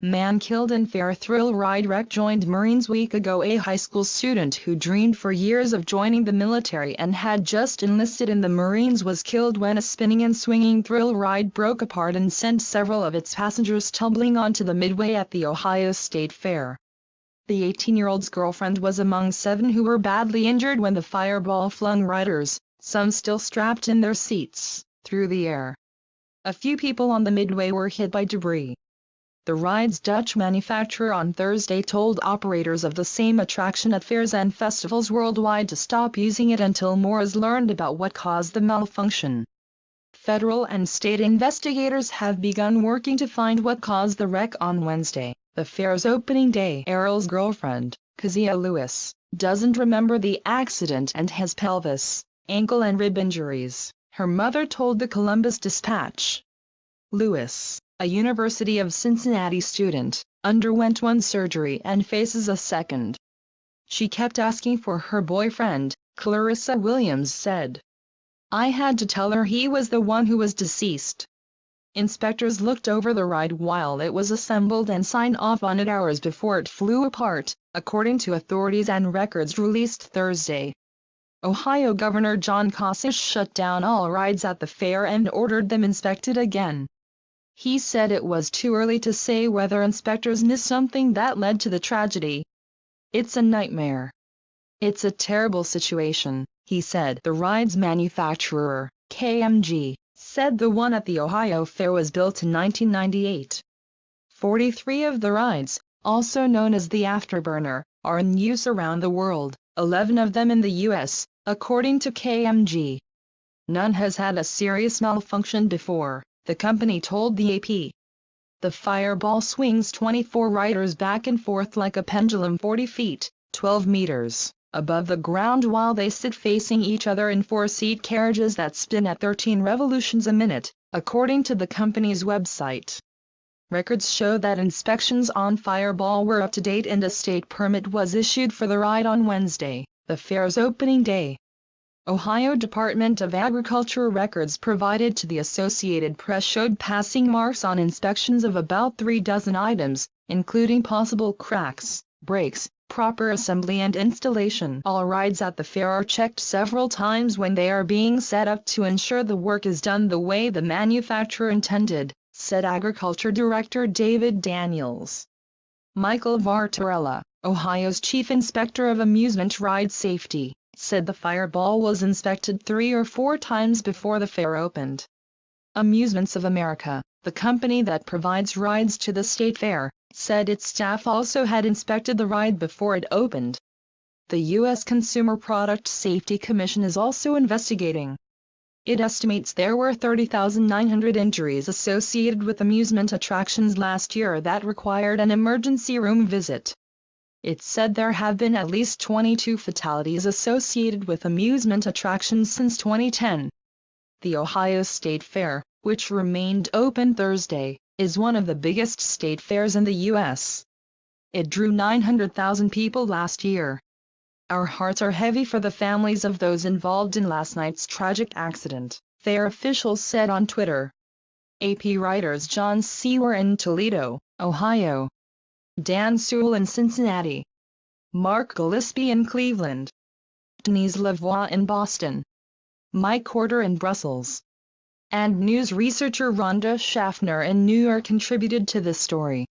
Man killed in fair thrill ride wreck joined Marines week ago. A high school student who dreamed for years of joining the military and had just enlisted in the Marines was killed when a spinning and swinging thrill ride broke apart and sent several of its passengers tumbling onto the midway at the Ohio State Fair. The 18-year-old's girlfriend was among 7 who were badly injured when the fireball flung riders, some still strapped in their seats, through the air. A few people on the midway were hit by debris. The ride's Dutch manufacturer on Thursday told operators of the same attraction at fairs and festivals worldwide to stop using it until more is learned about what caused the malfunction. Federal and state investigators have begun working to find what caused the wreck on Wednesday, the fair's opening day. Errol's girlfriend, Kezia Lewis, doesn't remember the accident and has pelvis, ankle and rib injuries, her mother told the Columbus Dispatch. Lewis, a University of Cincinnati student, underwent one surgery and faces a second. She kept asking for her boyfriend, Clarissa Williams said. I had to tell her he was the one who was deceased. Inspectors looked over the ride while it was assembled and signed off on it hours before it flew apart, according to authorities and records released Thursday. Ohio Governor John Kasich shut down all rides at the fair and ordered them inspected again. He said it was too early to say whether inspectors missed something that led to the tragedy. It's a nightmare. It's a terrible situation, he said. The ride's manufacturer, KMG, said the one at the Ohio Fair was built in 1998. 43 of the rides, also known as the Afterburner, are in use around the world, 11 of them in the U.S., according to KMG. None has had a serious malfunction before, the company told the AP. The fireball swings 24 riders back and forth like a pendulum 40 feet, 12 meters, above the ground while they sit facing each other in 4-seat carriages that spin at 13 revolutions a minute, according to the company's website. Records show that inspections on Fireball were up to date and a state permit was issued for the ride on Wednesday, the fair's opening day. Ohio Department of Agriculture records provided to the Associated Press showed passing marks on inspections of about 3 dozen items, including possible cracks, breaks, proper assembly and installation. All rides at the fair are checked several times when they are being set up to ensure the work is done the way the manufacturer intended, said Agriculture Director David Daniels. Michael Vartarella, Ohio's Chief Inspector of Amusement Ride Safety, said the Fireball was inspected 3 or 4 times before the fair opened. Amusements of America, the company that provides rides to the state fair, said its staff also had inspected the ride before it opened. The U.S. Consumer Product Safety Commission is also investigating. It estimates there were 30,900 injuries associated with amusement attractions last year that required an emergency room visit. It said there have been at least 22 fatalities associated with amusement attractions since 2010. The Ohio State Fair, which remained open Thursday, is one of the biggest state fairs in the U.S. It drew 900,000 people last year. Our hearts are heavy for the families of those involved in last night's tragic accident, fair officials said on Twitter. AP writers John Sewer in Toledo, Ohio, Dan Sewell in Cincinnati, Mark Gillespie in Cleveland, Denise Lavoie in Boston, Mike Corder in Brussels, and news researcher Rhonda Schaffner in New York contributed to this story.